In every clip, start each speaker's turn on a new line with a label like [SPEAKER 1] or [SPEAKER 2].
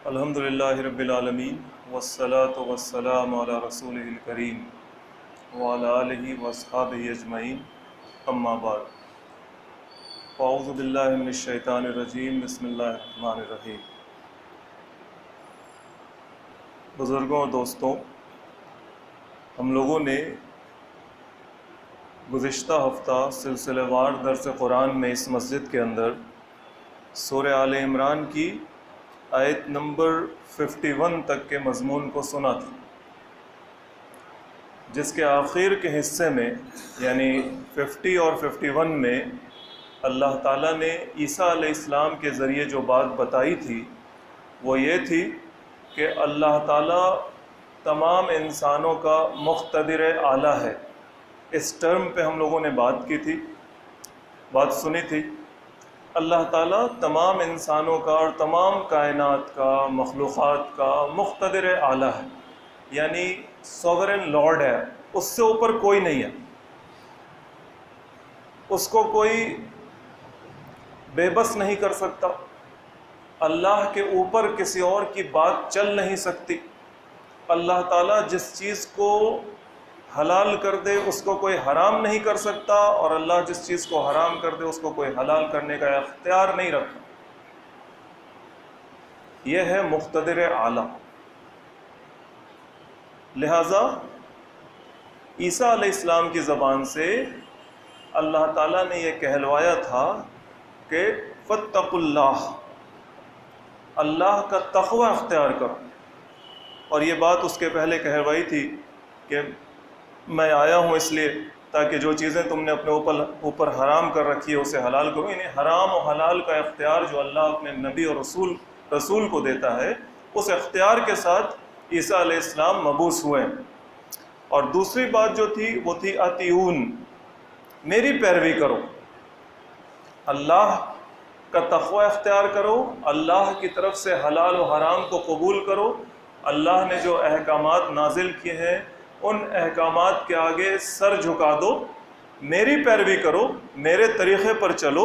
[SPEAKER 1] الحمد للہ رب العالمین والصلاة والسلام علی رسولہ الکریم وعلی آلہ واصحابہ اجمعین اما بعد اعوذ باللہ من الشیطان الرجیم بسم اللہ الرحمن الرحیم۔ بزرگوں اور دوستوں، ہم لوگوں نے گزشتہ ہفتہ سلسلہ وار درس قرآن میں اس مسجد کے اندر سورہ آل عمران کی آیت نمبر 51 تک کے مضمون کو سنا تھا، جس کے آخر کے حصے میں یعنی 50 اور 51 میں اللہ تعالیٰ نے عیسیٰ علیہ السلام کے ذریعے جو بات بتائی تھی وہ یہ تھی کہ اللہ تعالیٰ تمام انسانوں کا مقتدر اعلیٰ ہے۔ اس ٹرم پہ ہم لوگوں نے بات کی تھی، بات سنی تھی۔ اللہ تعالیٰ تمام انسانوں کا اور تمام کائنات کا، مخلوقات کا مقتدر اعلیٰ ہے، یعنی سوورن لارڈ ہے، اس سے اوپر کوئی نہیں ہے، اس کو کوئی بے بس نہیں کر سکتا، اللہ کے اوپر کسی اور کی بات چل نہیں سکتی۔ اللہ تعالیٰ جس چیز کو حلال کر دے اس کو کوئی حرام نہیں کر سکتا، اور اللہ جس چیز کو حرام کر دے اس کو کوئی حلال کرنے کا اختیار نہیں رکھتا۔ یہ ہے مقتدر اعلیٰ۔ لہذا عیسیٰ علیہ السلام کی زبان سے اللہ تعالیٰ نے یہ کہلوایا تھا کہ فاتقوا اللہ، اللہ کا تقوی اختیار کرو، اور یہ بات اس کے پہلے کہلوائی تھی کہ میں آیا ہوں اس لیے تاکہ جو چیزیں تم نے اپنے اوپر حرام کر رکھی ہے اسے حلال کرو۔ یعنی حرام و حلال کا اختیار جو اللہ اپنے نبی اور رسول کو دیتا ہے، اس اختیار کے ساتھ عیسیٰ علیہ السلام مبعوث ہوئے۔ اور دوسری بات جو تھی وہ تھی اطیعون، میری پیروی کرو، اللہ کا تقوی اختیار کرو، اللہ کی طرف سے حلال و حرام کو قبول کرو، اللہ نے جو احکامات نازل کیے ہیں ان احکامات کے آگے سر جھکا دو، میری پیروی کرو، میرے طریقے پر چلو۔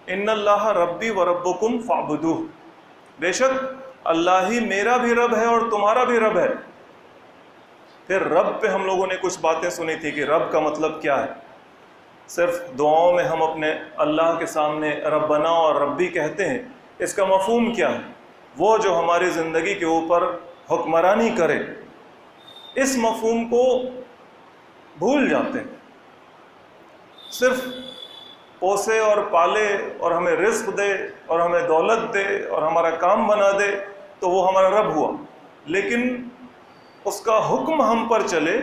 [SPEAKER 1] ان اللہ ربی و ربکم فاعبدوہ، بے شک اللہ ہی میرا بھی رب ہے اور تمہارا بھی رب ہے۔ پھر رب پہ ہم لوگوں نے کچھ باتیں سنی تھی کہ رب کا مطلب کیا ہے۔ صرف دعاؤں میں ہم اپنے اللہ کے سامنے ربنا اور ربی کہتے ہیں، اس کا مفہوم کیا ہے؟ وہ جو ہماری زندگی کے اوپر حکمرانی کرے، اس مفہوم کو بھول جاتے ہیں۔ صرف پوسے اور پالے اور ہمیں رزق دے اور ہمیں دولت دے اور ہمارا کام بنا دے تو وہ ہمارا رب ہوا، لیکن اس کا حکم ہم پر چلے،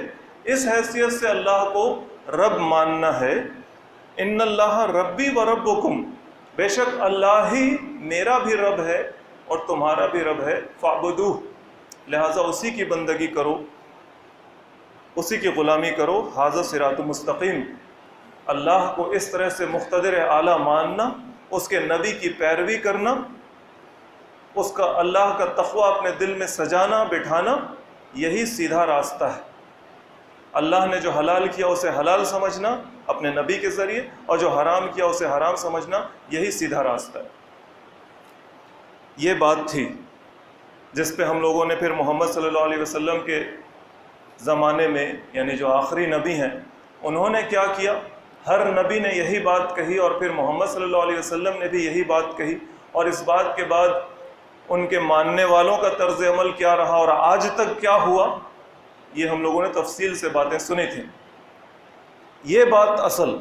[SPEAKER 1] اس حیثیت سے اللہ کو رب ماننا ہے۔ ان اللہ ربی و ربکم، بے شک اللہ ہی میرا بھی رب ہے اور تمہارا بھی رب ہے، فاعبدوہ، لہٰذا اسی کی بندگی کرو، اسی کی غلامی کرو۔ ھذا صراط مستقیم، اللہ کو اس طرح سے مقتدر اعلیٰ ماننا، اس کے نبی کی پیروی کرنا، اس کا اللہ کا تقوی اپنے دل میں سجانا بٹھانا، یہی سیدھا راستہ ہے۔ اللہ نے جو حلال کیا اسے حلال سمجھنا اپنے نبی کے ذریعے، اور جو حرام کیا اسے حرام سمجھنا، یہی سیدھا راستہ ہے۔ یہ بات تھی جس پہ ہم لوگوں نے پھر محمد صلی اللہ علیہ وسلم کے زمانے میں، یعنی جو آخری نبی ہیں، انہوں نے کیا کیا؟ ہر نبی نے یہی بات کہی، اور پھر محمد صلی اللہ علیہ وسلم نے بھی یہی بات کہی، اور اس بات کے بعد ان کے ماننے والوں کا طرز عمل کیا رہا اور آج تک کیا ہوا، یہ ہم لوگوں نے تفصیل سے باتیں سنی تھیں۔ یہ بات اصل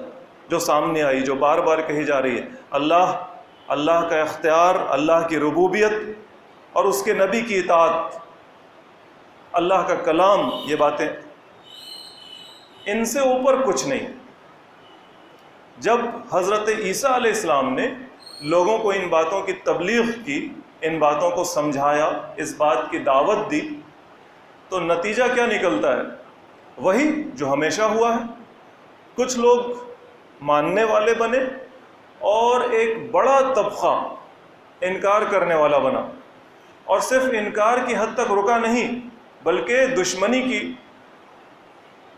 [SPEAKER 1] جو سامنے آئی، جو بار بار کہی جا رہی ہے، اللہ کا اختیار، اللہ کی ربوبیت اور اس کے نبی کی اطاعت، اللہ کا کلام، یہ باتیں ان سے اوپر کچھ نہیں۔ جب حضرت عیسیٰ علیہ السلام نے لوگوں کو ان باتوں کی تبلیغ کی، ان باتوں کو سمجھایا، اس بات کی دعوت دی، تو نتیجہ کیا نکلتا ہے؟ وہی جو ہمیشہ ہوا ہے۔ کچھ لوگ ماننے والے بنے اور ایک بڑا طبقہ انکار کرنے والا بنا، اور صرف انکار کی حد تک رکا نہیں بلکہ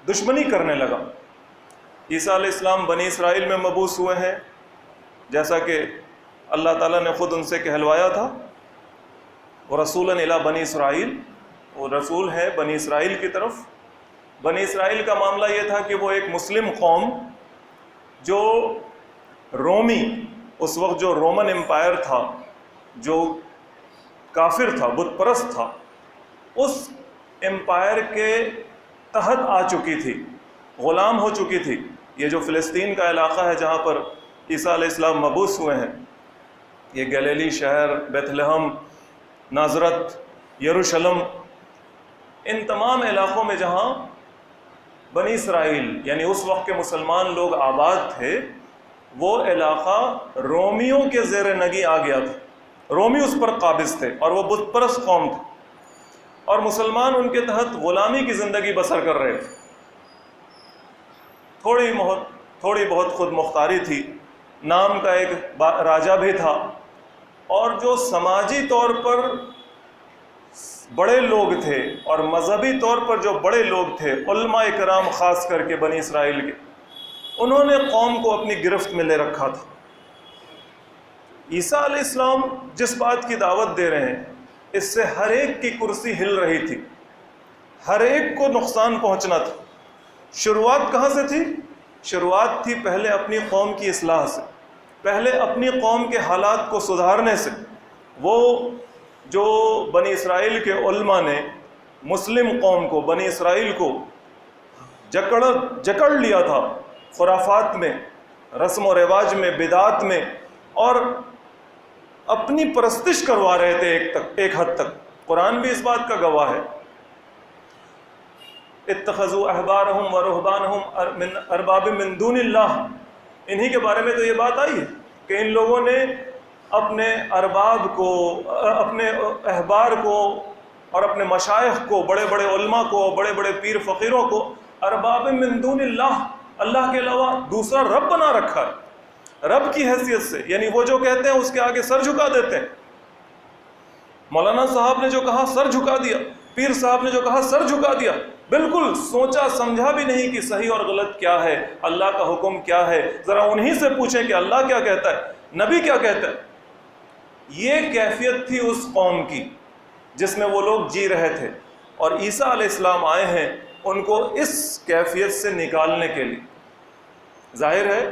[SPEAKER 1] دشمنی کرنے لگا۔ عیسیٰ علیہ السلام بنی اسرائیل میں مبعوث ہوئے ہیں، جیسا کہ اللہ تعالیٰ نے خود ان سے کہلوایا تھا، وہ رسولاً الی بنی اسرائیل، وہ رسول ہے بنی اسرائیل کی طرف۔ بنی اسرائیل کا معاملہ یہ تھا کہ وہ ایک مسلم قوم جو رومی، اس وقت جو رومن امپائر تھا، جو کافر تھا، بت پرست تھا، اس امپائر کے تحت آ چکی تھی، غلام ہو چکی تھی۔ یہ جو فلسطین کا علاقہ ہے جہاں پر عیسیٰ علیہ السلام مبعوث ہوئے ہیں، یہ گلیلی شہر، بیت لحم، نازرت، یروشلم، ان تمام علاقوں میں جہاں بنی اسرائیل یعنی اس وقت کے مسلمان لوگ آباد تھے، وہ علاقہ رومیوں کے زیر نگی آ گیا تھا۔ رومی اس پر قابض تھے اور وہ بت پرست قوم تھے، اور مسلمان ان کے تحت غلامی کی زندگی بسر کر رہے تھے۔ تھوڑی بہت خود مختاری تھی، نام کا ایک راجہ بھی تھا، اور جو سماجی طور پر بڑے لوگ تھے اور مذہبی طور پر جو بڑے لوگ تھے، علماء کرام خاص کر کے بنی اسرائیل کے، انہوں نے قوم کو اپنی گرفت میں لے رکھا تھا۔ عیسیٰ علیہ السلام جس بات کی دعوت دے رہے ہیں، اس سے ہر ایک کی کرسی ہل رہی تھی، ہر ایک کو نقصان پہنچنا تھا۔ شروعات کہاں سے تھی؟ شروعات تھی پہلے اپنی قوم کی اصلاح سے، پہلے اپنی قوم کے حالات کو سدھارنے سے۔ وہ جو بنی اسرائیل کے علماء نے مسلم قوم کو، بنی اسرائیل کو جکڑ لیا تھا خرافات میں، رسم و رواج میں، بدعات میں، اور اپنی پرستش کروا رہے تھے ایک حد تک۔ قرآن بھی اس بات کا گواہ ہے، اتخذوا احبارہم ورہبانہم من ارباب من دون اللہ، انہی کے بارے میں تو یہ بات آئی ہے کہ ان لوگوں نے اپنے ارباب کو، اپنے احبار کو اور اپنے مشائخ کو، بڑے بڑے علماء کو، بڑے بڑے پیر فقیروں کو ارباب من دون اللہ، اللہ کے علاوہ دوسرا رب بنا رکھا ہے، رب کی حیثیت سے، یعنی وہ جو کہتے ہیں اس کے آگے سر جھکا دیتے ہیں۔ مولانا صاحب نے جو کہا سر جھکا دیا، پیر صاحب نے جو کہا سر جھکا دیا، بالکل سوچا سمجھا بھی نہیں کہ صحیح اور غلط کیا ہے، اللہ کا حکم کیا ہے۔ ذرا انہی سے پوچھیں کہ اللہ کیا کہتا ہے، نبی کیا کہتا ہے۔ یہ کیفیت تھی اس قوم کی جس میں وہ لوگ جی رہے تھے، اور عیسیٰ علیہ السلام آئے ہیں ان کو اس کیفیت سے نکالنے کے لیے۔ ظاہر ہے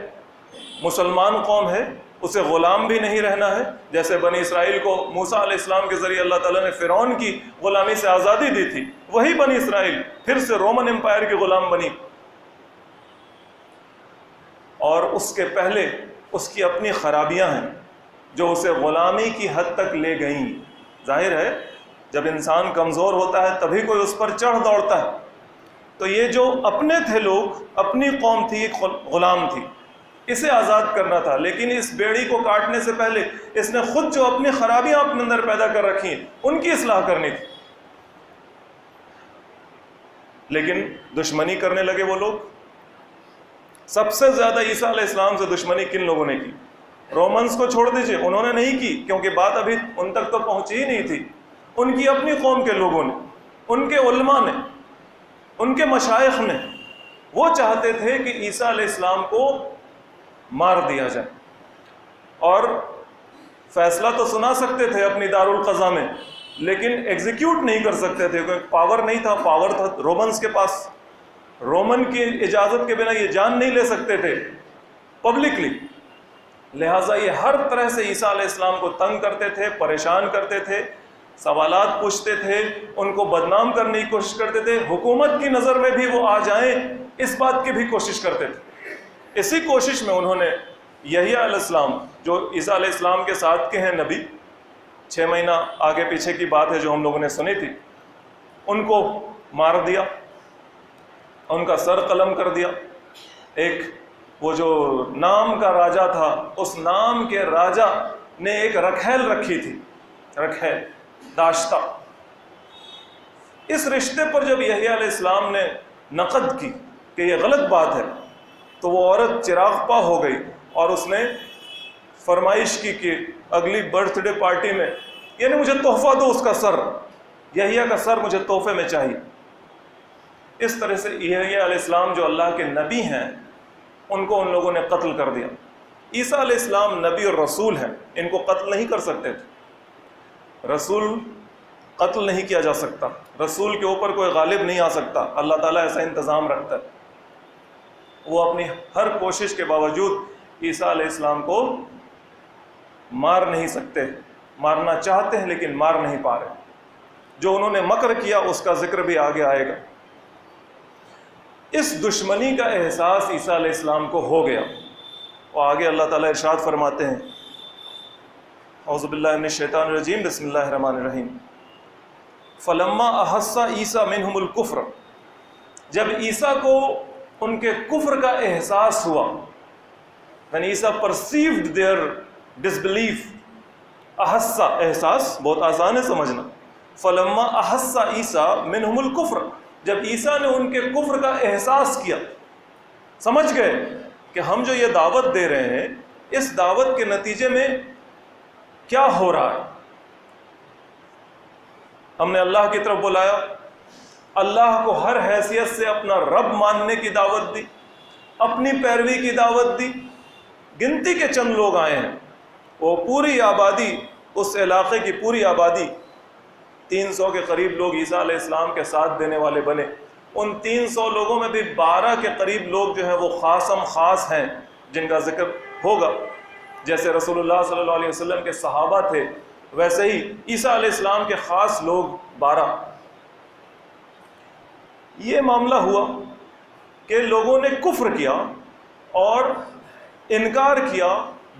[SPEAKER 1] مسلمان قوم ہے، اسے غلام بھی نہیں رہنا ہے، جیسے بنی اسرائیل کو موسیٰ علیہ السلام کے ذریعے اللہ تعالیٰ نے فرعون کی غلامی سے آزادی دی تھی، وہی بنی اسرائیل پھر سے رومن امپائر کی غلام بنی، اور اس کے پہلے اس کی اپنی خرابیاں ہیں جو اسے غلامی کی حد تک لے گئیں۔ ظاہر ہے جب انسان کمزور ہوتا ہے تبھی کوئی اس پر چڑھ دوڑتا ہے، تو یہ جو اپنے تھے لوگ، اپنی قوم تھی، ایک غلام تھی، اسے آزاد کرنا تھا، لیکن اس بیڑی کو کاٹنے سے پہلے اس نے خود جو اپنی خرابیاں اپنے اندر پیدا کر رکھی ہیں ان کی اصلاح کرنی تھی۔ لیکن دشمنی کرنے لگے وہ لوگ۔ سب سے زیادہ عیسیٰ علیہ السلام سے دشمنی کن لوگوں نے کی؟ رومنز کو چھوڑ دیجئے، انہوں نے نہیں کی، کیونکہ بات ابھی ان تک تو پہنچی ہی نہیں تھی۔ ان کی اپنی قوم کے لوگوں نے، ان کے علماء نے، ان کے مشائخ نے، وہ چاہتے تھے کہ عیسیٰ علیہ السلام کو مار دیا جائے، اور فیصلہ تو سنا سکتے تھے اپنی دارالقضا میں، لیکن ایگزیکیوٹ نہیں کر سکتے تھے، کیونکہ پاور نہیں تھا، پاور تھا رومنز کے پاس، رومن کی اجازت کے بنا یہ جان نہیں لے سکتے تھے پبلکلی، لہٰذا یہ ہر طرح سے عیسیٰ علیہ السلام کو تنگ کرتے تھے، پریشان کرتے تھے، سوالات پوچھتے تھے، ان کو بدنام کرنے کی کوشش کرتے تھے، حکومت کی نظر میں بھی وہ آ جائیں اس بات کی بھی کوشش کرتے تھے۔ اسی کوشش میں انہوں نے یحییٰ علیہ السلام، جو عیسیٰ علیہ السلام کے ساتھ کے ہیں نبی، 6 مہینہ آگے پیچھے کی بات ہے جو ہم لوگوں نے سنی تھی، ان کو مار دیا، ان کا سر قلم کر دیا۔ ایک وہ جو نام کا راجہ تھا، اس نام کے راجہ نے ایک رکھیل رکھی تھی، رکھیل داشتہ۔ اس رشتے پر جب یحییٰ علیہ السلام نے نقد کی کہ یہ غلط بات ہے، تو وہ عورت چراغ پا ہو گئی اور اس نے فرمائش کی کہ اگلی برتھ ڈے پارٹی میں، یعنی مجھے تحفہ دو اس کا سر، یحییٰ کا سر مجھے تحفے میں چاہیے۔ اس طرح سے یحییٰ علیہ السلام جو اللہ کے نبی ہیں ان کو ان لوگوں نے قتل کر دیا۔ عیسیٰ علیہ السلام نبی اور رسول ہیں، ان کو قتل نہیں کر سکتے تھے۔ رسول قتل نہیں کیا جا سکتا، رسول کے اوپر کوئی غالب نہیں آ سکتا، اللہ تعالیٰ ایسا انتظام رکھتا ہے۔ وہ اپنی ہر کوشش کے باوجود عیسیٰ علیہ السلام کو مار نہیں سکتے، مارنا چاہتے ہیں لیکن مار نہیں پا رہے۔ جو انہوں نے مکر کیا اس کا ذکر بھی آگے آئے گا۔ اس دشمنی کا احساس عیسیٰ علیہ السلام کو ہو گیا، اور آگے اللہ تعالیٰ ارشاد فرماتے ہیں، اعوذ باللہ من الشیطان الرجیم، بسم اللہ الرحمن الرحیم، فلما احس عیسیٰ منہم الکفر، جب عیسیٰ کو ان کے کفر کا احساس ہوا، when Isa perceived their disbelief، احس احساس بہت آسان ہے سمجھنا، فلما احس عیسیٰ منہم الکفر، جب عیسیٰ نے ان کے کفر کا احساس کیا، سمجھ گئے کہ ہم جو یہ دعوت دے رہے ہیں اس دعوت کے نتیجے میں کیا ہو رہا ہے، ہم نے اللہ کی طرف بلایا، اللہ کو ہر حیثیت سے اپنا رب ماننے کی دعوت دی، اپنی پیروی کی دعوت دی، گنتی کے چند لوگ آئے ہیں، وہ پوری آبادی، اس علاقے کی پوری آبادی 300 کے قریب لوگ عیسیٰ علیہ السلام کے ساتھ دینے والے بنے۔ ان 300 لوگوں میں بھی 12 کے قریب لوگ جو ہیں وہ خاصم خاص ہیں، جن کا ذکر ہوگا، جیسے رسول اللہ صلی اللہ علیہ وسلم کے صحابہ تھے ویسے ہی عیسیٰ علیہ السلام کے خاص لوگ 12۔ یہ معاملہ ہوا کہ لوگوں نے کفر کیا اور انکار کیا،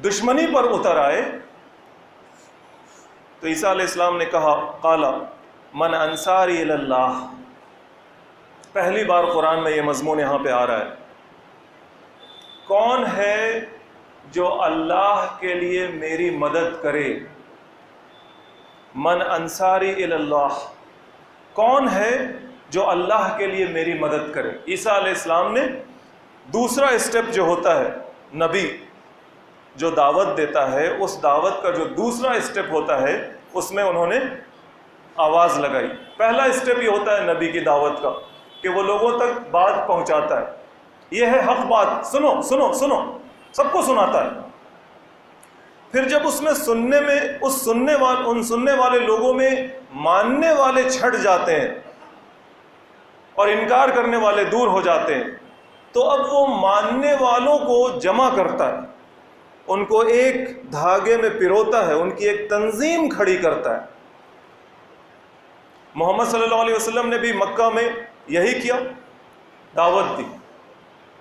[SPEAKER 1] دشمنی پر اتر آئے، تو عیسیٰ علیہ السلام نے کہا، قال من انصاری الی اللہ، پہلی بار قرآن میں یہ مضمون یہاں پہ آ رہا ہے، کون ہے جو اللہ کے لیے میری مدد کرے، من انصاری الی اللہ، کون ہے جو اللہ کے لیے میری مدد کرے۔ عیسیٰ علیہ السلام نے دوسرا اسٹیپ جو ہوتا ہے، نبی جو دعوت دیتا ہے اس دعوت کا جو دوسرا اسٹیپ ہوتا ہے اس میں انہوں نے آواز لگائی۔ پہلا اسٹیپ یہ ہوتا ہے نبی کی دعوت کا کہ وہ لوگوں تک بات پہنچاتا ہے، یہ ہے حق بات، سنو سنو سنو، سب کو سناتا ہے۔ پھر جب اس میں سننے میں ان سننے والے لوگوں میں ماننے والے چھٹ جاتے ہیں اور انکار کرنے والے دور ہو جاتے ہیں، تو اب وہ ماننے والوں کو جمع کرتا ہے، ان کو ایک دھاگے میں پروتا ہے، ان کی ایک تنظیم کھڑی کرتا ہے۔ محمد صلی اللہ علیہ وسلم نے بھی مکہ میں یہی کیا، دعوت دی،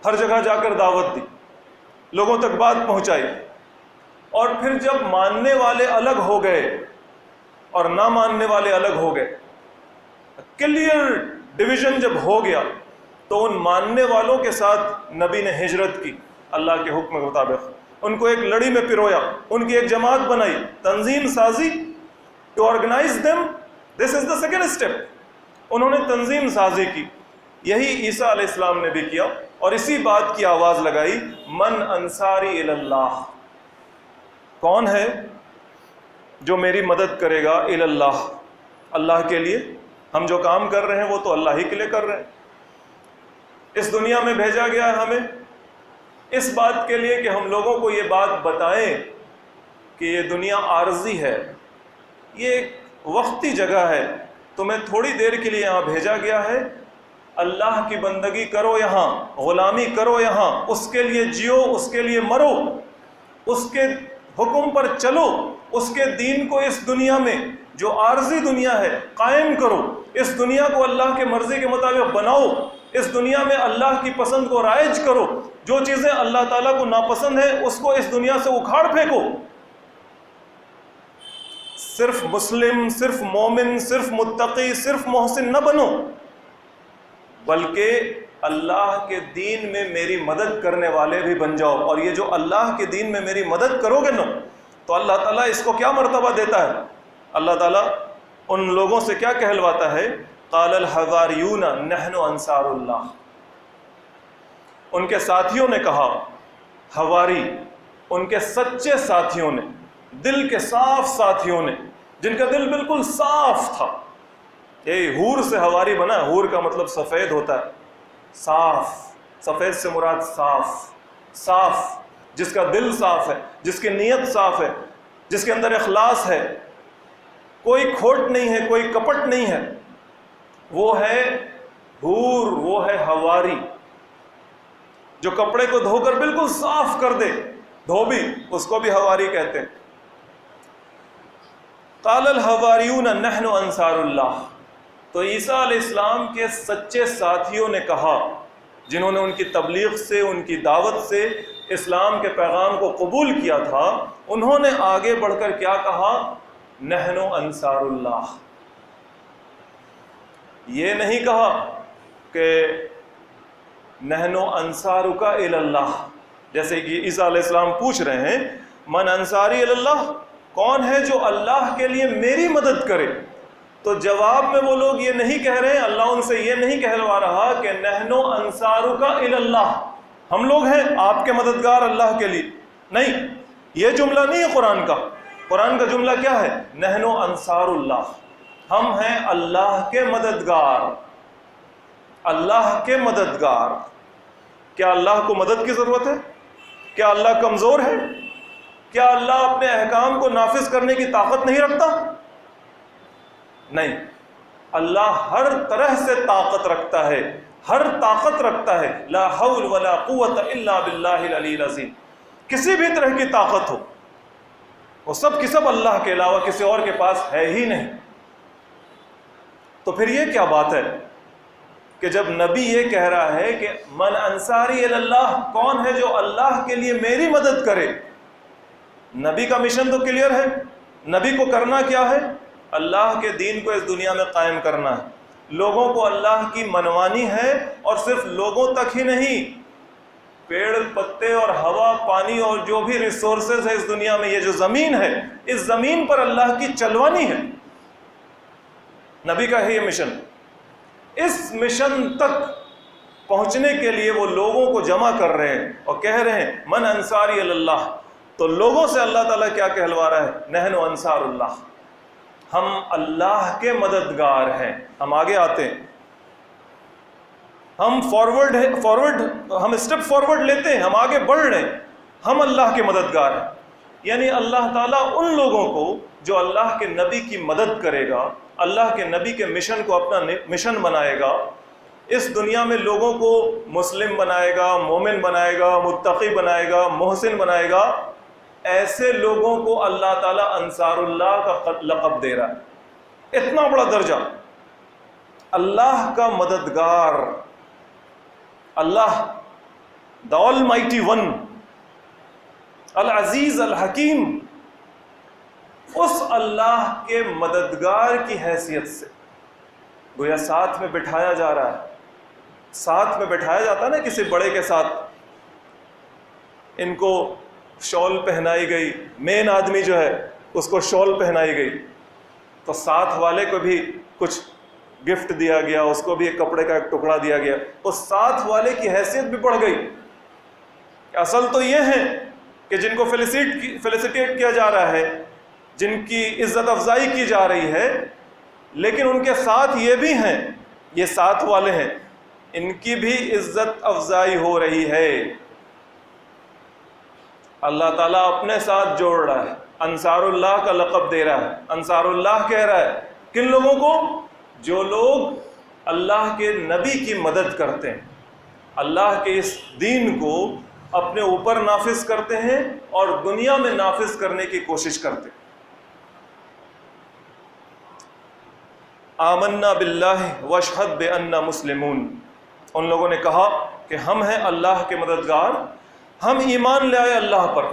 [SPEAKER 1] ہر جگہ جا کر دعوت دی، لوگوں تک بات پہنچائی، اور پھر جب ماننے والے الگ ہو گئے اور نہ ماننے والے الگ ہو گئے، کلیئر ڈویژن جب ہو گیا، تو ان ماننے والوں کے ساتھ نبی نے ہجرت کی اللہ کے حکم کے مطابق، ان کو ایک لڑی میں پرویا، ان کی ایک جماعت بنائی، تنظیم سازی، to organize them, this is the second step, انہوں نے تنظیم سازی کی۔ یہی عیسیٰ علیہ السلام نے بھی کیا، اور اسی بات کی آواز لگائی، من انصاری الی اللہ، کون ہے جو میری مدد کرے گا، الی اللہ، اللہ کے لیے۔ ہم جو کام کر رہے ہیں وہ تو اللہ ہی کے لیے کر رہے ہیں۔ اس دنیا میں بھیجا گیا ہے ہمیں اس بات کے لیے کہ ہم لوگوں کو یہ بات بتائیں کہ یہ دنیا عارضی ہے، یہ ایک وقتی جگہ ہے، تمہیں تھوڑی دیر کے لیے یہاں بھیجا گیا ہے، اللہ کی بندگی کرو یہاں، غلامی کرو یہاں، اس کے لیے جیو، اس کے لیے مرو، اس کے حکم پر چلو، اس کے دین کو اس دنیا میں جو عارضی دنیا ہے قائم کرو، اس دنیا کو اللہ کے مرضی کے مطابق بناؤ، اس دنیا میں اللہ کی پسند کو رائج کرو، جو چیزیں اللہ تعالیٰ کو ناپسند ہیں اس کو اس دنیا سے اکھاڑ پھینکو۔ صرف مسلم، صرف مومن، صرف متقی، صرف محسن نہ بنو، بلکہ اللہ کے دین میں میری مدد کرنے والے بھی بن جاؤ۔ اور یہ جو اللہ کے دین میں میری مدد کرو گے نا، تو اللہ تعالیٰ اس کو کیا مرتبہ دیتا ہے؟ اللہ تعالیٰ ان لوگوں سے کیا کہلواتا ہے؟ قال الحواریون نحن انصار اللہ، ان کے ساتھیوں نے کہا، حواری ان کے سچے ساتھیوں نے، دل کے صاف ساتھیوں نے، جن کا دل بالکل صاف تھا۔ یہ حور سے حواری بنا ہے، حور کا مطلب سفید ہوتا ہے، صاف، سفید سے مراد صاف، صاف جس کا دل صاف ہے، جس کی نیت صاف ہے، جس کے اندر اخلاص ہے، کوئی کھوٹ نہیں ہے، کوئی کپٹ نہیں ہے، وہ ہے حور، وہ ہے حواری، جو کپڑے کو دھو کر بالکل صاف کر دے، دھوبی، اس کو بھی حواری کہتے ہیں۔ قال الحواریون نحن انصار اللہ، تو عیسیٰ علیہ السلام کے سچے ساتھیوں نے کہا، جنہوں نے ان کی تبلیغ سے، ان کی دعوت سے اسلام کے پیغام کو قبول کیا تھا، انہوں نے آگے بڑھ کر کیا کہا؟ نحن انصار اللہ۔ یہ نہیں کہا کہ نحن انصارک الی اللہ، جیسے کہ عیسیٰ علیہ السلام پوچھ رہے ہیں من انصاری الی اللہ، کون ہے جو اللہ کے لیے میری مدد کرے؟ تو جواب میں وہ لوگ یہ نہیں کہہ رہے ہیں، اللہ ان سے یہ نہیں کہلوا رہا کہ نحن انصارک الی اللہ، ہم لوگ ہیں آپ کے مددگار اللہ کے لیے، نہیں، یہ جملہ نہیں ہے قرآن کا۔ قرآن کا جملہ کیا ہے؟ نحن انصار اللہ، ہم ہیں اللہ کے مددگار، اللہ کے مددگار۔ کیا اللہ کو مدد کی ضرورت ہے؟ کیا اللہ کمزور ہے؟ کیا اللہ اپنے احکام کو نافذ کرنے کی طاقت نہیں رکھتا؟ نہیں، اللہ ہر طرح سے طاقت رکھتا ہے، ہر طاقت رکھتا ہے، لا حول ولا قوت الا باللہ العلی العظیم، کسی بھی طرح کی طاقت ہو وہ سب کی سب اللہ کے علاوہ کسی اور کے پاس ہے ہی نہیں۔ تو پھر یہ کیا بات ہے کہ جب نبی یہ کہہ رہا ہے کہ من انصاری الی اللہ، کون ہے جو اللہ کے لیے میری مدد کرے؟ نبی کا مشن تو کلیئر ہے، نبی کو کرنا کیا ہے؟ اللہ کے دین کو اس دنیا میں قائم کرنا ہے، لوگوں کو اللہ کی منوانی ہے، اور صرف لوگوں تک ہی نہیں، پیڑ پتے اور ہوا پانی اور جو بھی ریسورسز ہے اس دنیا میں، یہ جو زمین ہے، اس زمین پر اللہ کی چلوانی ہے۔ نبی کا ہے یہ مشن۔ اس مشن تک پہنچنے کے لیے وہ لوگوں کو جمع کر رہے ہیں اور کہہ رہے ہیں من انصاری الی اللہ۔ تو لوگوں سے اللہ تعالیٰ کیا کہلوا رہا ہے؟ نحن انصار اللہ، ہم اللہ کے مددگار ہیں۔ ہم آگے آتے ہیں، ہم ہم اسٹیپ فارورڈ لیتے ہیں، ہم آگے بڑھ رہے ہیں، ہم اللہ کے مددگار ہیں۔ یعنی اللہ تعالیٰ ان لوگوں کو جو اللہ کے نبی کی مدد کرے گا، اللہ کے نبی کے مشن کو اپنا مشن بنائے گا، اس دنیا میں لوگوں کو مسلم بنائے گا، مومن بنائے گا، متقی بنائے گا، محسن بنائے گا، ایسے لوگوں کو اللہ تعالیٰ انصار اللہ کا لقب دے رہا ہے۔ اتنا بڑا درجہ، اللہ کا مددگار، اللہ the almighty one، العزیز الحکیم، اس اللہ کے مددگار کی حیثیت سے گویا ساتھ میں بٹھایا جا رہا ہے۔ ساتھ میں بٹھایا جاتا ہے نا کسی بڑے کے ساتھ، ان کو شال پہنائی گئی، مین آدمی جو ہے اس کو شال پہنائی گئی، تو ساتھ والے کو بھی کچھ گفٹ دیا گیا، اس کو بھی ایک کپڑے کا ایک ٹکڑا دیا گیا، اس ساتھ والے کی حیثیت بھی بڑھ گئی۔ اصل تو یہ ہے کہ جن کو فیلیسیٹیٹ کیا جا رہا ہے، جن کی عزت افزائی کی جا رہی ہے، لیکن ان کے ساتھ یہ بھی ہیں، یہ ساتھ والے ہیں، ان کی بھی عزت افزائی ہو رہی ہے۔ اللہ تعالیٰ اپنے ساتھ جوڑ رہا ہے، انصار اللہ کا لقب دے رہا ہے، انصار اللہ کہہ رہا ہے کن لوگوں کو؟ جو لوگ اللہ کے نبی کی مدد کرتے ہیں، اللہ کے اس دین کو اپنے اوپر نافذ کرتے ہیں اور دنیا میں نافذ کرنے کی کوشش کرتے ہیں۔ آمنا باللہ واشہد بأننا مسلمون، ان لوگوں نے کہا کہ ہم ہیں اللہ کے مددگار، ہم ایمان لے آئے اللہ پر،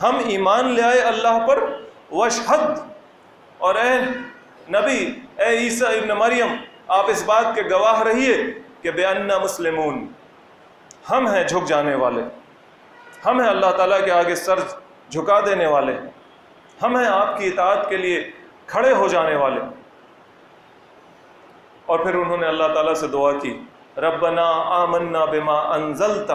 [SPEAKER 1] ہم ایمان لے آئے اللہ پر، واشہد، اور اے نبی، اے عیسیٰ ابن مریم، آپ اس بات کے گواہ رہیے کہ بأننا مسلمون، ہم ہیں جھک جانے والے، ہم ہیں اللہ تعالیٰ کے آگے سر جھکا دینے والے، ہم ہیں آپ کی اطاعت کے لیے کھڑے ہو جانے والے۔ اور پھر انہوں نے اللہ تعالیٰ سے دعا کی، ربنا آمنا بما انزلت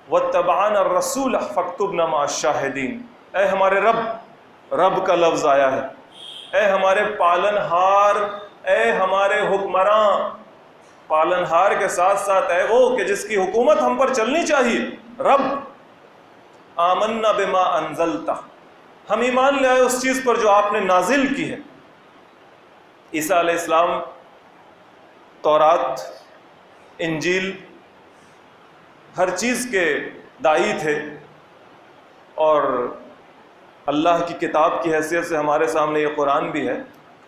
[SPEAKER 1] واتبعنا الرسول فاکتبنا مع الشاہدین، اے ہمارے رب، رب کا لفظ آیا ہے، اے ہمارے پالن ہار، اے ہمارے حکمراں، پالن ہار کے ساتھ ساتھ ہے وہ کہ جس کی حکومت ہم پر چلنی چاہیے، رب، آمنا بما انزلت، ہم ایمان لے آئے اس چیز پر جو آپ نے نازل کی ہے، عیسیٰ علیہ السلام تورات، انجیل، ہر چیز کے داعی تھے، اور اللہ کی کتاب کی حیثیت سے ہمارے سامنے یہ قرآن بھی ہے۔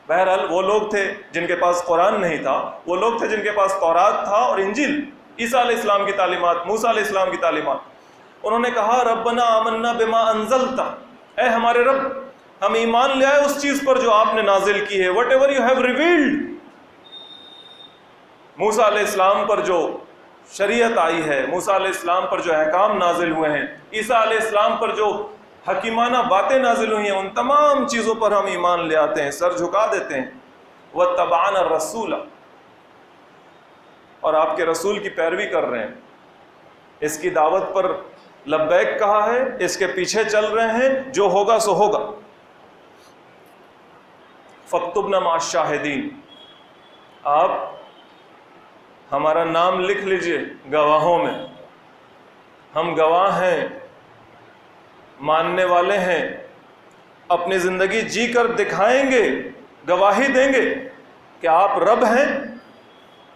[SPEAKER 1] بہرحال وہ لوگ تھے جن کے پاس قرآن نہیں تھا، وہ لوگ تھے جن کے پاس تورات تھا اور انجیل، عیسیٰ علیہ السلام کی تعلیمات، موسیٰ علیہ السلام کی تعلیمات۔ انہوں نے کہا ربنا آمنا بما انزلت، اے ہمارے رب ہم ایمان لے آئے اس چیز پر جو آپ نے نازل کی ہے، whatever you have revealed. موسیٰ علیہ السلام پر جو شریعت آئی ہے، موسیٰ علیہ السلام پر جو احکام نازل ہوئے ہیں، عیسیٰ علیہ السلام پر جو حکیمانہ باتیں نازل ہوئی ہیں، ان تمام چیزوں پر ہم ایمان لے آتے ہیں، سر جھکا دیتے ہیں۔ واتبعنا الرسول، اور آپ کے رسول کی پیروی کر رہے ہیں، اس کی دعوت پر لبیک کہا ہے، اس کے پیچھے چل رہے ہیں، جو ہوگا سو ہوگا۔ فاکتبنا مع الشاہدین، آپ ہمارا نام لکھ لیجئے گواہوں میں، ہم گواہ ہیں، ماننے والے ہیں، اپنی زندگی جی کر دکھائیں گے، گواہی دیں گے کہ آپ رب ہیں۔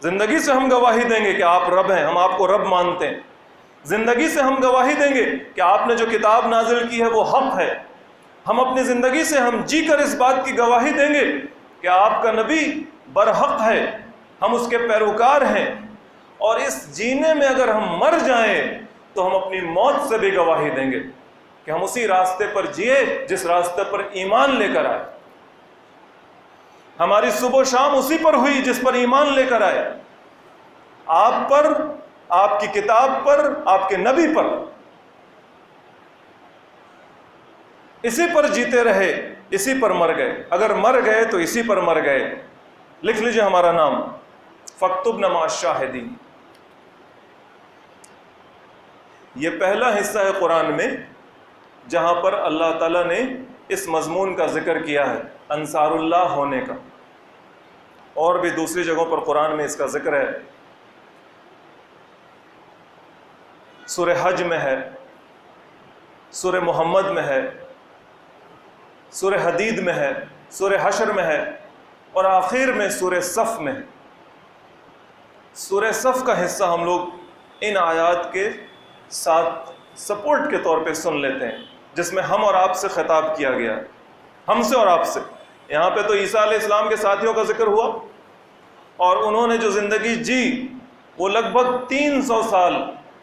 [SPEAKER 1] زندگی سے ہم گواہی دیں گے کہ آپ رب ہیں، ہم آپ کو رب مانتے ہیں۔ زندگی سے ہم گواہی دیں گے کہ آپ نے جو کتاب نازل کی ہے وہ حق ہے۔ ہم اپنی زندگی سے ہم جی کر اس بات کی گواہی دیں گے کہ آپ کا نبی برحق ہے، ہم اس کے پیروکار ہیں، اور اس جینے میں اگر ہم مر جائیں تو ہم اپنی موت سے بھی گواہی دیں گے کہ ہم اسی راستے پر جیے جس راستے پر ایمان لے کر آئے، ہماری صبح و شام اسی پر ہوئی جس پر ایمان لے کر آئے، آپ پر، آپ کی کتاب پر، آپ کے نبی پر، اسی پر جیتے رہے، اسی پر مر گئے۔ اگر مر گئے تو اسی پر مر گئے، لکھ لیجئے ہمارا نام، فاکتبنا مع الشاہدین۔ یہ پہلا حصہ ہے قرآن میں جہاں پر اللہ تعالیٰ نے اس مضمون کا ذکر کیا ہے، انصار اللہ ہونے کا، اور بھی دوسری جگہوں پر قرآن میں اس کا ذکر ہے۔ سورہ حج میں ہے، سورہ محمد میں ہے، سورہ حدید میں ہے، سورہ حشر میں ہے، اور آخر میں سورہ صف میں ہے۔ سورہ صف کا حصہ ہم لوگ ان آیات کے ساتھ سپورٹ کے طور پہ سن لیتے ہیں، جس میں ہم اور آپ سے خطاب کیا گیا ہے، ہم سے اور آپ سے۔ یہاں پہ تو عیسیٰ علیہ السلام کے ساتھیوں کا ذکر ہوا، اور انہوں نے جو زندگی جی وہ لگ بھگ 300 سال،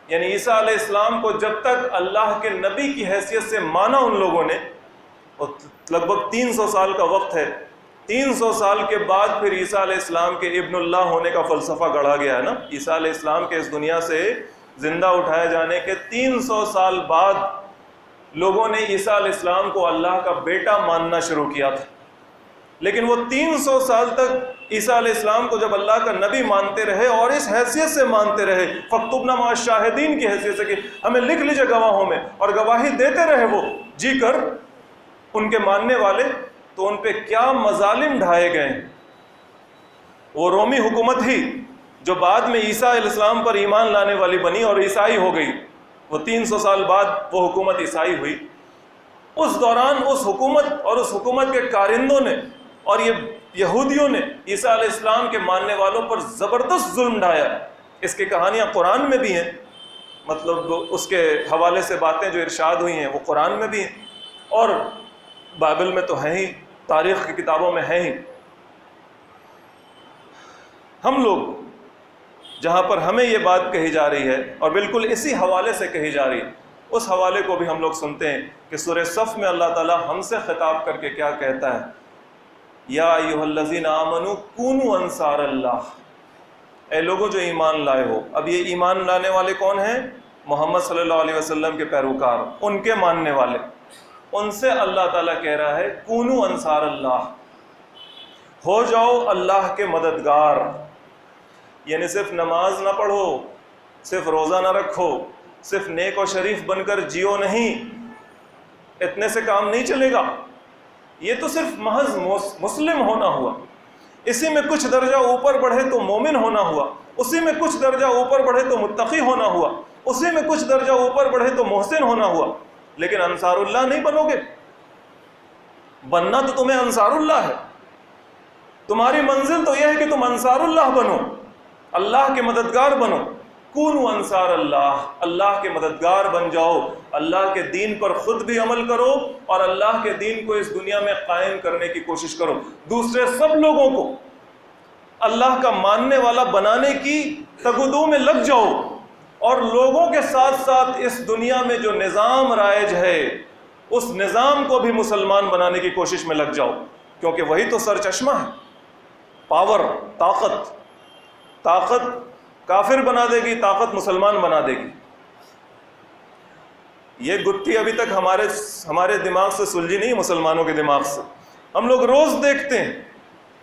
[SPEAKER 1] یعنی عیسیٰ علیہ السلام کو جب تک اللہ کے نبی کی حیثیت سے مانا ان لوگوں نے، لگ بھگ 300 سال کا وقت ہے۔ 300 سال کے بعد پھر عیسیٰ علیہ السلام کے ابن اللہ ہونے کا فلسفہ گڑھا گیا ہے نا۔ عیسیٰ علیہ السلام کے اس دنیا سے زندہ اٹھائے جانے کے 300 سال بعد لوگوں نے عیسیٰ علیہ السلام کو اللہ کا بیٹا ماننا شروع کیا تھا، لیکن وہ 300 سال تک عیسیٰ علیہ السلام کو جب اللہ کا نبی مانتے رہے اور اس حیثیت سے مانتے رہے، فاکتبنا مع الشاہدین کی حیثیت سے کہ ہمیں لکھ لیجئے گواہوں میں، اور گواہی دیتے رہے وہ جی کر ان کے ماننے والے، تو ان پہ کیا مظالم ڈھائے گئے۔ وہ رومی حکومت ہی جو بعد میں عیسیٰ علیہ السلام پر ایمان لانے والی بنی اور عیسائی ہو گئی، وہ 300 سال بعد وہ حکومت عیسائی ہوئی۔ اس دوران اس حکومت اور اس حکومت کے کارندوں نے اور یہ یہودیوں نے عیسیٰ علیہ السلام کے ماننے والوں پر زبردست ظلم ڈھایا۔ اس کی کہانیاں قرآن میں بھی ہیں، مطلب اس کے حوالے سے باتیں جو ارشاد ہوئی ہیں وہ قرآن میں بھی ہیں، اور بائبل میں تو ہیں ہی، تاریخ کی کتابوں میں ہیں ہی۔ ہم لوگ جہاں پر ہمیں یہ بات کہی جا رہی ہے اور بالکل اسی حوالے سے کہی جا رہی ہے، اس حوالے کو بھی ہم لوگ سنتے ہیں کہ سورہ صف میں اللہ تعالیٰ ہم سے خطاب کر کے کیا کہتا ہے، یا ایھا الذین آمنوا کونوا انصار اللہ، اے لوگوں جو ایمان لائے ہو۔ اب یہ ایمان لانے والے کون ہیں؟ محمد صلی اللہ علیہ وسلم کے پیروکار، ان کے ماننے والے۔ ان سے اللہ تعالیٰ کہہ رہا ہے کونوا انصار اللہ، ہو جاؤ اللہ کے مددگار۔ یعنی صرف نماز نہ پڑھو، صرف روزہ نہ رکھو، صرف نیک و شریف بن کر جیو نہیں، اتنے سے کام نہیں چلے گا۔ یہ تو صرف محض مسلم ہونا ہوا، اسی میں کچھ درجہ اوپر بڑھے تو مومن ہونا ہوا، اسی میں کچھ درجہ اوپر بڑھے تو متقی ہونا ہوا، اسی میں کچھ درجہ اوپر بڑھے تو محسن ہونا ہوا، لیکن انصار اللہ نہیں بنو گے۔ بننا تو تمہیں انصار اللہ ہے، تمہاری منزل تو یہ ہے کہ تم انصار اللہ بنو، اللہ کے مددگار بنو۔ کونوا انصار اللہ، اللہ کے مددگار بن جاؤ، اللہ کے دین پر خود بھی عمل کرو اور اللہ کے دین کو اس دنیا میں قائم کرنے کی کوشش کرو، دوسرے سب لوگوں کو اللہ کا ماننے والا بنانے کی تگودو میں لگ جاؤ، اور لوگوں کے ساتھ ساتھ اس دنیا میں جو نظام رائج ہے اس نظام کو بھی مسلمان بنانے کی کوشش میں لگ جاؤ، کیونکہ وہی تو سر چشمہ ہے۔ پاور، طاقت کافر بنا دے گی، طاقت مسلمان بنا دے گی۔ یہ گتھی ابھی تک ہمارے دماغ سے سلجھی نہیں، مسلمانوں کے دماغ سے۔ ہم لوگ روز دیکھتے ہیں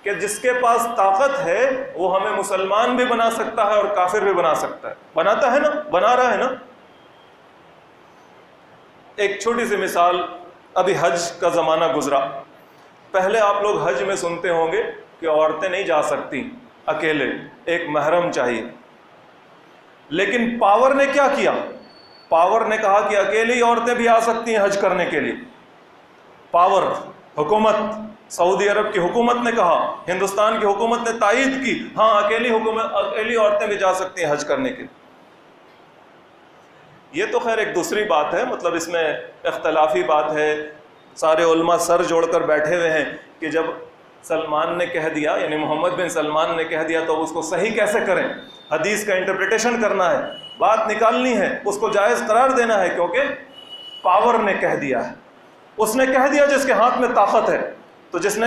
[SPEAKER 1] کہ جس کے پاس طاقت ہے وہ ہمیں مسلمان بھی بنا سکتا ہے اور کافر بھی بنا سکتا ہے، بناتا ہے نا، بنا رہا ہے نا۔ ایک چھوٹی سی مثال، ابھی حج کا زمانہ گزرا، پہلے آپ لوگ حج میں سنتے ہوں گے کہ عورتیں نہیں جا سکتی اکیلے، ایک محرم چاہیے، لیکن پاور نے کیا کیا؟ پاور نے کہا کہ اکیلی عورتیں بھی آ سکتی ہیں حج کرنے کے لیے۔ پاور، حکومت، سعودی عرب کی حکومت نے کہا، ہندوستان کی حکومت نے تائید کی، ہاں اکیلی عورتیں بھی جا سکتی ہیں حج کرنے کے لیے۔ یہ تو خیر ایک دوسری بات ہے، مطلب اس میں اختلافی بات ہے، سارے علماء سر جوڑ کر بیٹھے ہوئے ہیں کہ جب سلمان نے کہہ دیا، یعنی محمد بن سلمان نے کہہ دیا تو اس کو صحیح کیسے کریں؟ حدیث کا انٹرپریٹیشن کرنا ہے، بات نکالنی ہے، اس کو جائز قرار دینا ہے، کیونکہ پاور نے کہہ دیا ہے، اس نے کہہ دیا جس کے ہاتھ میں طاقت ہے۔ تو جس نے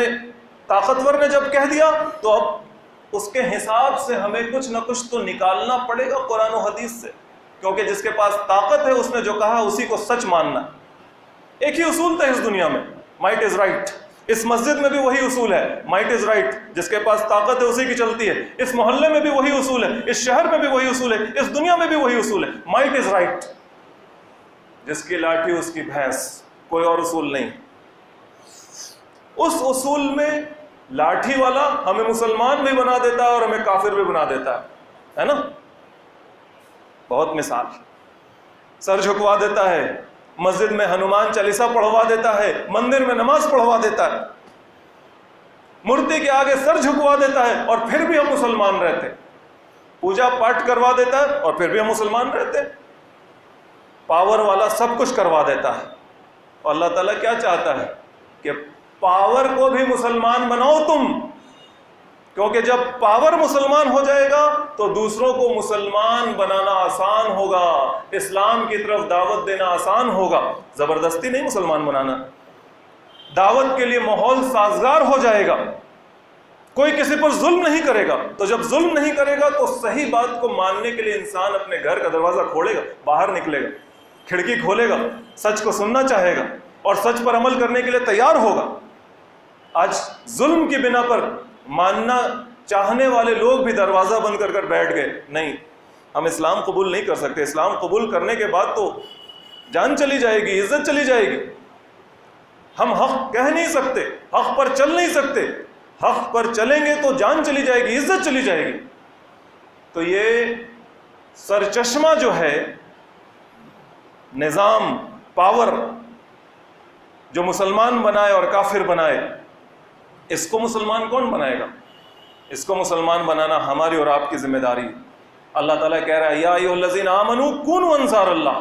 [SPEAKER 1] طاقتور نے جب کہہ دیا تو اب اس کے حساب سے ہمیں کچھ نہ کچھ تو نکالنا پڑے گا قرآن و حدیث سے، کیونکہ جس کے پاس طاقت ہے اس نے جو کہا اسی کو سچ ماننا۔ ایک ہی اصول تھا اس دنیا میں، مائٹ از رائٹ۔ اس مسجد میں بھی وہی اصول ہے، مائٹ از رائٹ، جس کے پاس طاقت ہے اسی کی چلتی ہے۔ اس محلے میں بھی وہی اصول ہے، اس شہر میں بھی وہی اصول ہے، اس دنیا میں بھی وہی اصول ہے، مائٹ از رائٹ۔ جس کی لاٹھی اس کی بھینس، کوئی اور اصول نہیں۔ اس اصول میں لاٹھی والا ہمیں مسلمان بھی بنا دیتا ہے اور ہمیں کافر بھی بنا دیتا ہے نا۔ بہت مثال، سر جھکوا دیتا ہے، مسجد میں ہنومان چالیسا پڑھوا دیتا ہے، مندر میں نماز پڑھوا دیتا ہے، مورتی کے آگے سر جھکوا دیتا ہے اور پھر بھی ہم مسلمان رہتے، پوجا پاٹ کروا دیتا ہے اور پھر بھی ہم مسلمان رہتے۔ پاور والا سب کچھ کروا دیتا ہے، اور اللہ تعالیٰ کیا چاہتا ہے کہ پاور کو بھی مسلمان بناؤ تم، کیونکہ جب پاور مسلمان ہو جائے گا تو دوسروں کو مسلمان بنانا آسان ہوگا، اسلام کی طرف دعوت دینا آسان ہوگا۔ زبردستی نہیں مسلمان بنانا، دعوت کے لیے ماحول سازگار ہو جائے گا، کوئی کسی پر ظلم نہیں کرے گا۔ تو جب ظلم نہیں کرے گا تو صحیح بات کو ماننے کے لیے انسان اپنے گھر کا دروازہ کھولے گا، باہر نکلے گا، کھڑکی کھولے گا، سچ کو سننا چاہے گا اور سچ پر عمل کرنے کے لیے تیار ہوگا۔ آج ظلم کی بنا پر ماننا چاہنے والے لوگ بھی دروازہ بند کر کر بیٹھ گئے، نہیں ہم اسلام قبول نہیں کر سکتے، اسلام قبول کرنے کے بعد تو جان چلی جائے گی، عزت چلی جائے گی، ہم حق کہہ نہیں سکتے، حق پر چل نہیں سکتے، حق پر چلیں گے تو جان چلی جائے گی، عزت چلی جائے گی۔ تو یہ سرچشمہ جو ہے نظام، پاور، جو مسلمان بنائے اور کافر بنائے، اس کو مسلمان کون بنائے گا؟ اس کو مسلمان بنانا ہماری اور آپ کی ذمہ داری۔ اللہ تعالیٰ کہہ رہا ہے یا ایھا الذین آمنوا کونوا انصار اللہ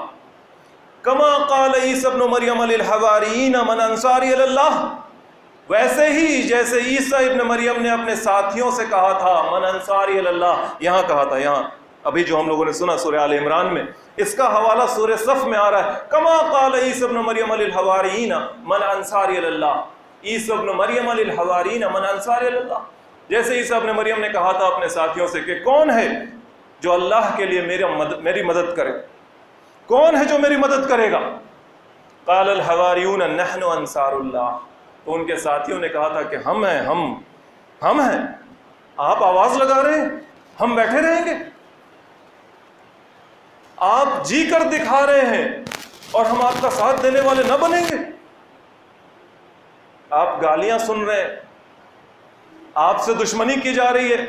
[SPEAKER 1] کما قال عیسی ابن مریم للحواریین من انصاری الی اللہ، ویسے ہی جیسے عیسیٰ ابن مریم نے اپنے ساتھیوں سے کہا تھا من انصاری الی اللہ، یہاں کہا تھا، یہاں ابھی جو ہم لوگوں نے سنا سورہ آل عمران میں، اس کا حوالہ سورہ صف میں آ رہا ہے، کما قال عیسی ابن مریم للحواریین من انصاری الی اللہ، عیسیٰ ابن مریم للحواریین من انصاری الی اللہ، جیسے عیسیٰ ابن مریم نے کہا تھا اپنے ساتھیوں سے کہ کون ہے جو اللہ کے لیے میری مدد کرے، کون ہے جو میری مدد کرے گا؟ قال الحواریون نحن انصار اللہ، تو ان کے ساتھیوں نے کہا تھا کہ ہم ہیں، ہم ہیں، آپ آواز لگا رہے ہیں، ہم بیٹھے رہیں گے؟ آپ جی کر دکھا رہے ہیں اور ہم آپ کا ساتھ دینے والے نہ بنیں گے؟ آپ گالیاں سن رہے ہیں، آپ سے دشمنی کی جا رہی ہے،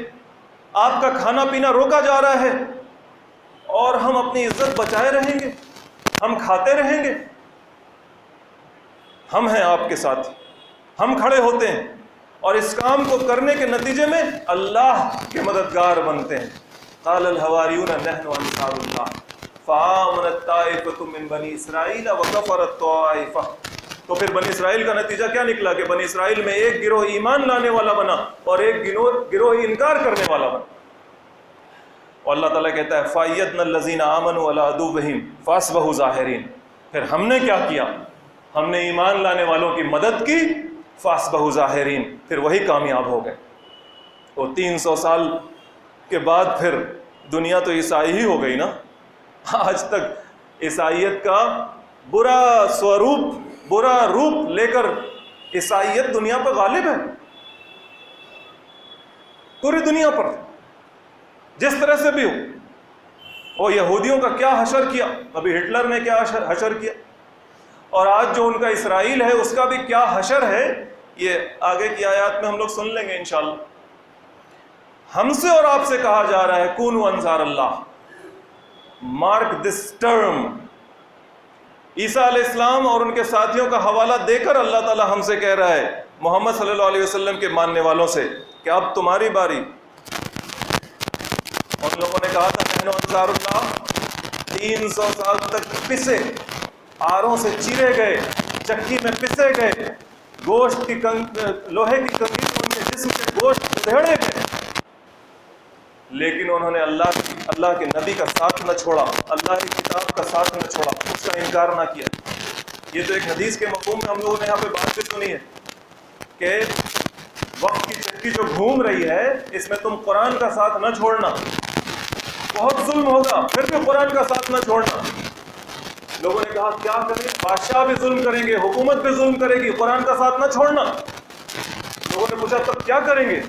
[SPEAKER 1] آپ کا کھانا پینا روکا جا رہا ہے، اور ہم اپنی عزت بچائے رہیں گے، ہم کھاتے رہیں گے؟ ہم ہیں آپ کے ساتھ، ہم کھڑے ہوتے ہیں، اور اس کام کو کرنے کے نتیجے میں اللہ کے مددگار بنتے ہیں۔ قال الحواریون نحن انصار اللہ فآمنت طائفۃ من بنی اسرائیل وکفرت طائفہ۔ تو پھر بنی اسرائیل کا نتیجہ کیا نکلا کہ بنی اسرائیل میں ایک گروہ ایمان لانے والا بنا اور ایک گروہ انکار کرنے والا بنا۔ اور اللہ تعالیٰ کہتا ہے فَأَيَّدْنَا الَّذِينَ آمَنُوا عَلَىٰ عَدُوِّهِمْ فَأَصْبَحُوا ظَاهِرِينَ۔ پھر ہم نے کیا کیا؟ ہم نے ایمان لانے والوں کی مدد کی، فَأَصْبَحُوا ظَاهِرِينَ، پھر وہی کامیاب ہو گئے۔ تو 300 سال کے بعد پھر دنیا تو عیسائی ہی ہو گئی نا۔ آج تک عیسائیت کا برا روپ لے کر عیسائیت دنیا پر غالب ہے، پوری دنیا پر، جس طرح سے بھی ہو۔ اور یہودیوں کا کیا حشر کیا، ابھی ہٹلر نے کیا حشر کیا، اور آج جو ان کا اسرائیل ہے اس کا بھی کیا حشر ہے، یہ آگے کی آیات میں ہم لوگ سن لیں گے انشاءاللہ۔ ہم سے اور آپ سے کہا جا رہا ہے کونوا انصار اللہ، مارک دس ٹرم۔ عیسیٰ علیہ السلام اور ان کے ساتھیوں کا حوالہ دے کر اللہ تعالیٰ ہم سے کہہ رہا ہے، محمد صلی اللہ علیہ وسلم کے ماننے والوں سے، کہ اب تمہاری باری۔ ان لوگوں نے کہا تھا نحن انصار اللہ، 300 سال تک پسے، آروں سے چیرے گئے، چکی میں پسے گئے، گوشت کی لوہے کی کنگھی سے ان کے جسم سے گوشت ادھیڑے گئے، لیکن انہوں نے اللہ کے نبی کا ساتھ نہ چھوڑا، اللہ کی کتاب کا ساتھ نہ چھوڑا، اس کا انکار نہ کیا۔ یہ تو ایک حدیث کے مفہوم میں ہم لوگوں نے یہاں پہ بات بھی سنی ہے کہ وقت کی چکی جو گھوم رہی ہے اس میں تم قرآن کا ساتھ نہ چھوڑنا، بہت ظلم ہوگا، پھر بھی قرآن کا ساتھ نہ چھوڑنا۔ لوگوں نے کہا کیا کریں، بادشاہ بھی ظلم کریں گے، حکومت بھی ظلم کرے گی، قرآن کا ساتھ نہ چھوڑنا۔ لوگوں نے پوچھا تب کیا کریں گے؟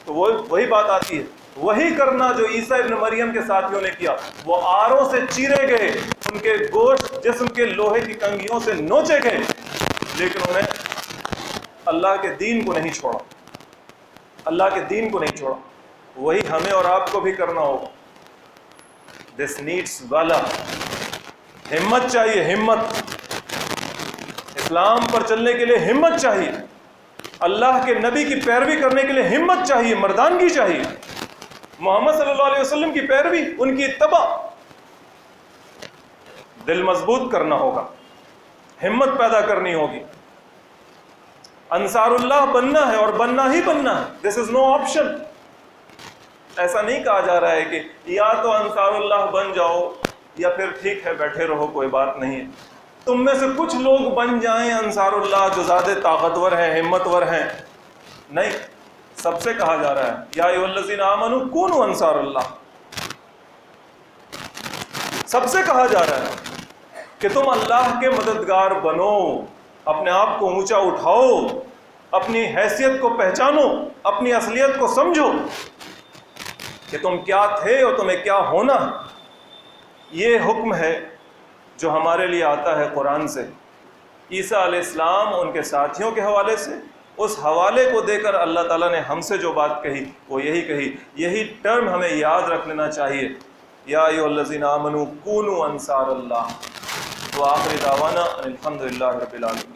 [SPEAKER 1] تو وہی بات آتی ہے، وہی کرنا جو عیسیٰ ابن مریم کے ساتھیوں نے کیا۔ وہ آروں سے چیرے گئے، ان کے گوشت جسم کے لوہے کی کنگھیوں سے نوچے گئے، لیکن انہیں اللہ کے دین کو نہیں چھوڑا، اللہ کے دین کو نہیں چھوڑا۔ وہی ہمیں اور آپ کو بھی کرنا ہوگا۔ دس نیڈس والا ہمت چاہیے، ہمت، اسلام پر چلنے کے لیے ہمت چاہیے، اللہ کے نبی کی پیروی کرنے کے لیے ہمت چاہیے، مردانگی چاہیے، محمد صلی اللہ علیہ وسلم کی پیروی، ان کی اتباع، دل مضبوط کرنا ہوگا، ہمت پیدا کرنی ہوگی۔ انصار اللہ بننا ہے اور بننا ہی بننا ہے، دس از نو آپشن۔ ایسا نہیں کہا جا رہا ہے کہ یا تو انصار اللہ بن جاؤ یا پھر ٹھیک ہے بیٹھے رہو، کوئی بات نہیں ہے۔ تم میں سے کچھ لوگ بن جائیں انصار اللہ جو زیادہ طاقتور ہیں، ہمتور ہیں، نہیں، سب سے کہا جا رہا ہے یا ایھا الذین آمنوا کونوا انصار اللہ، سب سے کہا جا رہا ہے کہ تم اللہ کے مددگار بنو، اپنے آپ کو اونچا اٹھاؤ، اپنی حیثیت کو پہچانو، اپنی اصلیت کو سمجھو کہ تم کیا تھے اور تمہیں کیا ہونا۔ یہ حکم ہے جو ہمارے لیے آتا ہے قرآن سے، عیسیٰ علیہ السلام ان کے ساتھیوں کے حوالے سے، اس حوالے کو دے کر اللہ تعالیٰ نے ہم سے جو بات کہی وہ یہی کہی۔ یہی ٹرم ہمیں یاد رکھ لینا چاہیے، یا ایھا الذین آمنوا کونوا انصار اللہ۔ وآخر دعوانا الحمد للہ رب العالمین۔